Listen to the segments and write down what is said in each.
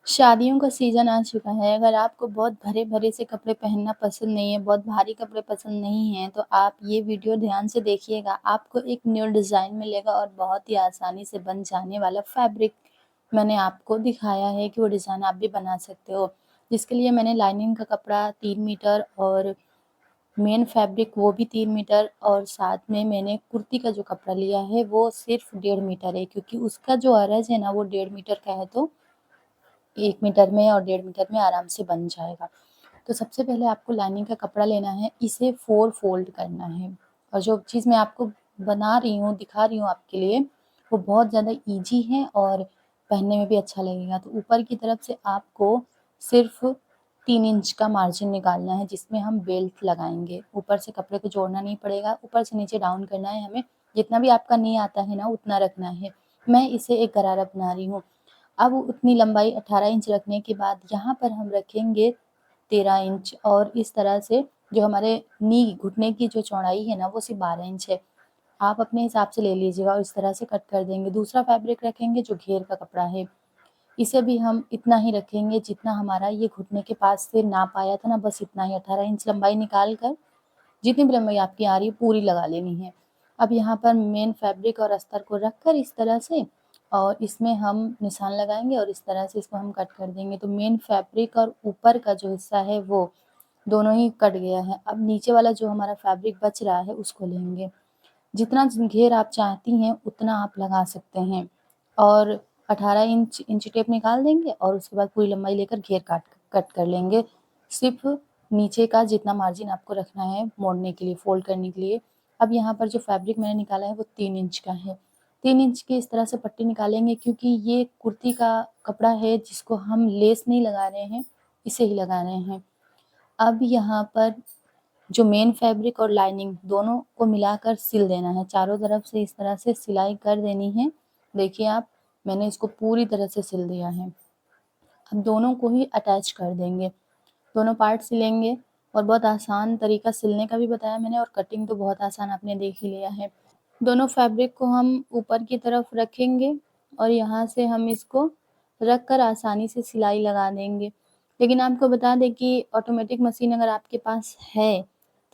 शादियों का सीज़न आ चुका है, अगर आपको बहुत भरे-भरे से कपड़े पहनना पसंद नहीं है, बहुत भारी कपड़े पसंद नहीं हैं, तो आप ये वीडियो ध्यान से देखिएगा। आपको एक न्यू डिज़ाइन मिलेगा और बहुत ही आसानी से बन जाने वाला फैब्रिक मैंने आपको दिखाया है कि वो डिज़ाइन आप भी बना सकते हो। जिसके लिए मैंने लाइनिंग का कपड़ा 3 मीटर और मेन फैब्रिक वो भी 3 मीटर और साथ में मैंने कुर्ती का जो कपड़ा लिया है, वो सिर्फ़ 1.5 मीटर है क्योंकि उसका जो अरज़ है ना, वो 1.5 मीटर का है, तो 1 मीटर में और 1.5 मीटर में आराम से बन जाएगा। तो सबसे पहले आपको लाइनिंग का कपड़ा लेना है, इसे 4 फ़ोल्ड करना है और जो चीज़ मैं आपको बना रही हूँ, दिखा रही हूँ आपके लिए, वो बहुत ज़्यादा ईज़ी है और पहनने में भी अच्छा लगेगा। तो ऊपर की तरफ से आपको सिर्फ़ 3 इंच का मार्जिन निकालना है, जिसमें हम बेल्ट लगाएँगे। ऊपर से कपड़े को जोड़ना नहीं पड़ेगा, ऊपर से नीचे डाउन करना है हमें। जितना भी आपका नी आता है ना, उतना रखना है। मैं इसे एक गरारा बना रही हूँ। अब उतनी लंबाई 18 इंच रखने के बाद यहाँ पर हम रखेंगे 13 इंच और इस तरह से जो हमारे नी घुटने की जो चौड़ाई है ना, वो सिर्फ़ 12 इंच है। आप अपने हिसाब से ले लीजिएगा और इस तरह से कट कर देंगे। दूसरा फैब्रिक रखेंगे जो घेर का कपड़ा है, इसे भी हम इतना ही रखेंगे जितना हमारा ये घुटने के पास से नाप आया था ना, बस इतना ही 18 इंच लंबाई निकाल कर जितनी भी लंबाई आपकी आ रही है पूरी लगा लेनी है। अब यहाँ पर मेन फैब्रिक और अस्तर को रख कर इस तरह से और इसमें हम निशान लगाएँगे और इस तरह से इसको हम कट कर देंगे। तो मेन फैब्रिक और ऊपर का जो हिस्सा है वो दोनों ही कट गया है। अब नीचे वाला जो हमारा फैब्रिक बच रहा है उसको लेंगे। जितना घेर आप चाहती हैं उतना आप लगा सकते हैं और 18 इंच इंची टेप निकाल देंगे और उसके बाद पूरी लंबाई लेकर घेर कट कर लेंगे। सिर्फ़ नीचे का जितना मार्जिन आपको रखना है मोड़ने के लिए, फ़ोल्ड करने के लिए। अब यहाँ पर जो फैब्रिक मैंने निकाला है वो 3 इंच का है। 3 इंच की इस तरह से पट्टी निकालेंगे क्योंकि ये कुर्ती का कपड़ा है जिसको हम लेस नहीं लगा रहे हैं, इसे ही लगा रहे हैं। अब यहाँ पर जो मेन फैब्रिक और लाइनिंग दोनों को मिलाकर सिल देना है। चारों तरफ से इस तरह से सिलाई कर देनी है। देखिए आप, मैंने इसको पूरी तरह से सिल दिया है। अब दोनों को ही अटैच कर देंगे। दोनों पार्ट सिलेंगे और बहुत आसान तरीका सिलने का भी बताया मैंने और कटिंग तो बहुत आसान आपने देख ही लिया है। दोनों फैब्रिक को हम ऊपर की तरफ रखेंगे और यहाँ से हम इसको रख कर आसानी से सिलाई लगा देंगे। लेकिन आपको बता दें कि ऑटोमेटिक मशीन अगर आपके पास है,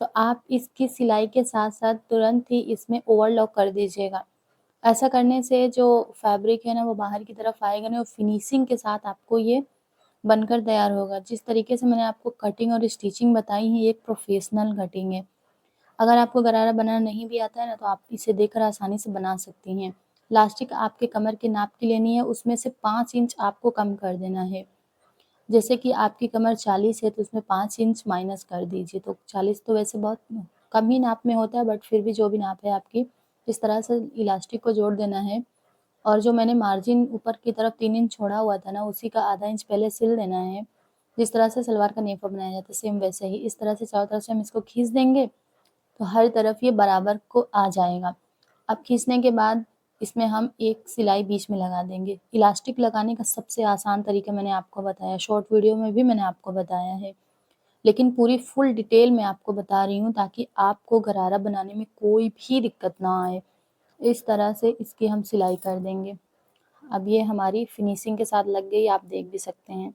तो आप इसकी सिलाई के साथ-साथ तुरंत ही इसमें ओवरलॉक कर दीजिएगा। ऐसा करने से जो फैब्रिक है ना, वो बाहर की तरफ आएगा नहीं और फिनिशिंग के साथ आपको ये बनकर तैयार होगा। जिस तरीके से मैंने आपको कटिंग और स्टिचिंग बताई है, ये एक प्रोफ़ेशनल कटिंग है। अगर आपको गरारा बनाना नहीं भी आता है ना, तो आप इसे देखकर आसानी से बना सकती हैं। इलास्टिक आपके कमर के नाप की लेनी है, उसमें से 5 इंच आपको कम कर देना है। जैसे कि आपकी कमर 40 है, तो उसमें 5 इंच माइनस कर दीजिए, तो 40 तो वैसे बहुत कम ही नाप में होता है, बट फिर भी जो भी नाप है आपकी, इस तरह से इलास्टिक को जोड़ देना है। और जो मैंने मार्जिन ऊपर की तरफ 3 इंच छोड़ा हुआ था ना, उसी का आधा इंच पहले सिल देना है। जिस तरह से सलवार का नेफ़ा बनाया जाता है, सेम वैसे ही इस तरह से चारों तरफ से हम इसको खींच देंगे, तो हर तरफ ये बराबर को आ जाएगा। अब खींचने के बाद इसमें हम एक सिलाई बीच में लगा देंगे। इलास्टिक लगाने का सबसे आसान तरीका मैंने आपको बताया, शॉर्ट वीडियो में भी मैंने आपको बताया है। लेकिन पूरी फुल डिटेल में आपको बता रही हूँ ताकि आपको गरारा बनाने में कोई भी दिक्कत ना आए। इस तरह से इसकी हम सिलाई कर देंगे। अब ये हमारी फिनिशिंग के साथ लग गई, आप देख भी सकते हैं।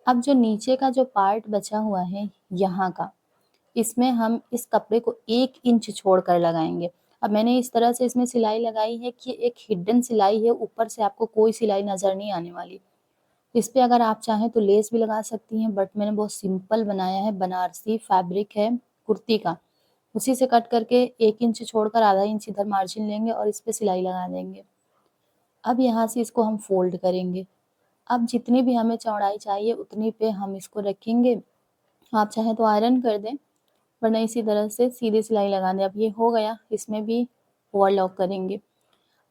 अब जो नीचे का जो पार्ट बचा हुआ है यहाँ का, इसमें हम इस कपड़े को 1 इंच छोड़कर लगाएँगे। अब मैंने इस तरह से इसमें सिलाई लगाई है कि एक हिडन सिलाई है, ऊपर से आपको कोई सिलाई नज़र नहीं आने वाली। इस पे अगर आप चाहें तो लेस भी लगा सकती हैं, बट मैंने बहुत सिंपल बनाया है, बनारसी फैब्रिक है कुर्ती का। उसी से कट करके 1 इंच छोड़कर आधा इंच इधर मार्जिन लेंगे और इस पे सिलाई लगा देंगे। अब यहाँ से इसको हम फ़ोल्ड करेंगे। अब जितनी भी हमें चौड़ाई चाहिए उतनी पे हम इसको रखेंगे। आप चाहें तो आयरन कर दें, वरना इसी तरह से सीधी सिलाई लगा दें। अब ये हो गया, इसमें भी ओवरलॉक करेंगे।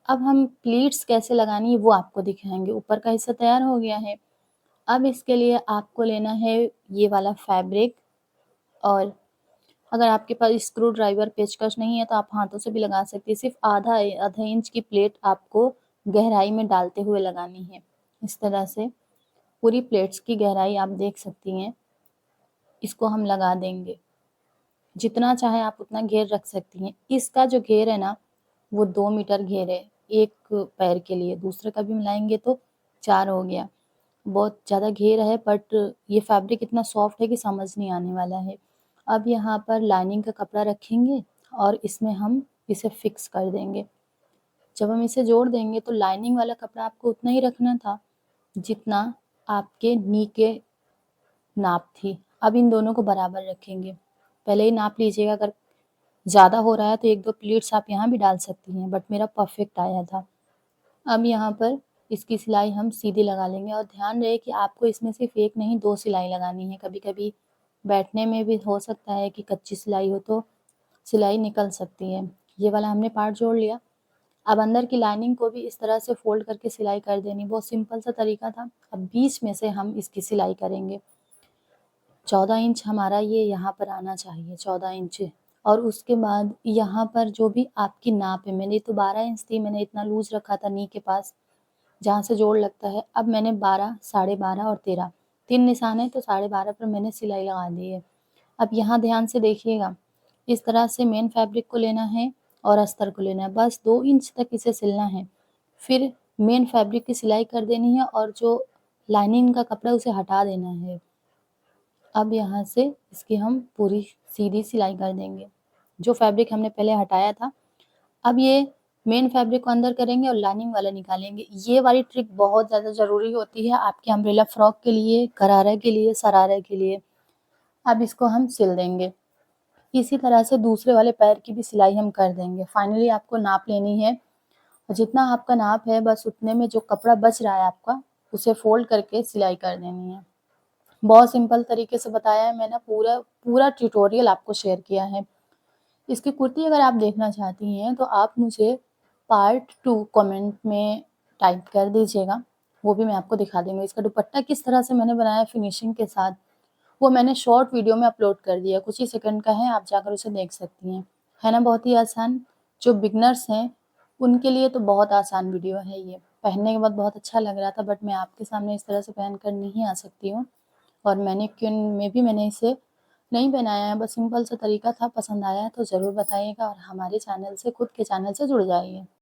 अब हम प्लीट्स कैसे लगानी है वो आपको दिखाएँगे। ऊपर का हिस्सा तैयार हो गया है। अब इसके लिए आपको लेना है ये वाला फैब्रिक और अगर आपके पास स्क्रू ड्राइवर, पेचकस नहीं है तो आप हाथों से भी लगा सकती हैं। सिर्फ़ आधा इंच की प्लेट आपको गहराई में डालते हुए लगानी है। इस तरह से पूरी प्लेट्स की गहराई आप देख सकती हैं, इसको हम लगा देंगे। जितना चाहे आप उतना घेर रख सकती हैं। इसका जो घेर है ना, वो 2 मीटर घेर है, एक पैर के लिए, दूसरे का भी मिलाएँगे तो 4 हो गया। बहुत ज़्यादा घेर है, बट ये फैब्रिक इतना सॉफ्ट है कि समझ नहीं आने वाला है। अब यहाँ पर लाइनिंग का कपड़ा रखेंगे और इसमें हम इसे फिक्स कर देंगे। जब हम इसे जोड़ देंगे तो लाइनिंग वाला कपड़ा आपको उतना ही रखना था जितना आपके नी के नाप थी। अब इन दोनों को बराबर रखेंगे। पहले ही नाप लीजिएगा, अगर ज़्यादा हो रहा है तो 1-2 प्लीट्स आप यहाँ भी डाल सकती हैं, बट मेरा परफेक्ट आया था। अब यहाँ पर इसकी सिलाई हम सीधी लगा लेंगे और ध्यान रहे कि आपको इसमें सिर्फ एक नहीं 2 सिलाई लगानी है। कभी-कभी बैठने में भी हो सकता है कि कच्ची सिलाई हो तो सिलाई निकल सकती है। ये वाला हमने पार्ट जोड़ लिया। अब अंदर की लाइनिंग को भी इस तरह से फ़ोल्ड करके सिलाई कर देनी, बहुत सिंपल सा तरीका था। अब बीच में से हम इसकी सिलाई करेंगे। 14 इंच हमारा ये यहाँ पर आना चाहिए, 14 इंच। और उसके बाद यहाँ पर जो भी आपकी नाप है, मेरी तो 12 इंच थी, मैंने इतना लूज़ रखा था नी के पास, जहाँ से जोड़ लगता है। अब मैंने 12, साढ़े 12 और 13 3 निशान है, तो साढ़े 12 पर मैंने सिलाई लगा दी है। अब यहाँ ध्यान से देखिएगा, इस तरह से मेन फैब्रिक को लेना है और अस्तर को लेना है, बस 2 इंच तक इसे सिलना है। फिर मेन फैब्रिक की सिलाई कर देनी है और जो लाइनिंग का कपड़ा है उसे हटा देना है। अब यहाँ से इसकी हम पूरी सीधी सिलाई कर देंगे। जो फैब्रिक हमने पहले हटाया था, अब ये मेन फैब्रिक को अंदर करेंगे और लाइनिंग वाला निकालेंगे। ये वाली ट्रिक बहुत ज़्यादा ज़रूरी होती है आपके अम्ब्रेला फ्रॉक के लिए, गरारा के लिए, शरारा के लिए। अब इसको हम सिल देंगे। इसी तरह से दूसरे वाले पैर की भी सिलाई हम कर देंगे। फाइनली आपको नाप लेनी है और जितना आपका नाप है बस उतने में जो कपड़ा बच रहा है आपका, उसे फ़ोल्ड करके सिलाई कर देनी है। बहुत सिंपल तरीके से बताया है मैंने, पूरा ट्यूटोरियल आपको शेयर किया है। इसकी कुर्ती अगर आप देखना चाहती हैं तो आप मुझे पार्ट 2 कमेंट में टाइप कर दीजिएगा, वो भी मैं आपको दिखा दूँगी। इसका दुपट्टा किस तरह से मैंने बनाया फिनिशिंग के साथ, वो मैंने शॉर्ट वीडियो में अपलोड कर दिया, कुछ ही सेकंड का है, आप जाकर उसे देख सकती हैं। है ना बहुत ही आसान? जो बिगिनर्स हैं, उनके लिए तो बहुत आसान वीडियो है ये। पहनने के बाद बहुत अच्छा लग रहा था, बट मैं आपके सामने इस तरह से पहन कर नहीं आ सकती हूँ और मैनीक्विन में भी मैंने इसे नहीं बनाया है, बस सिंपल सा तरीका था। पसंद आया है तो ज़रूर बताइएगा और हमारे चैनल से, खुद के चैनल से जुड़ जाइए।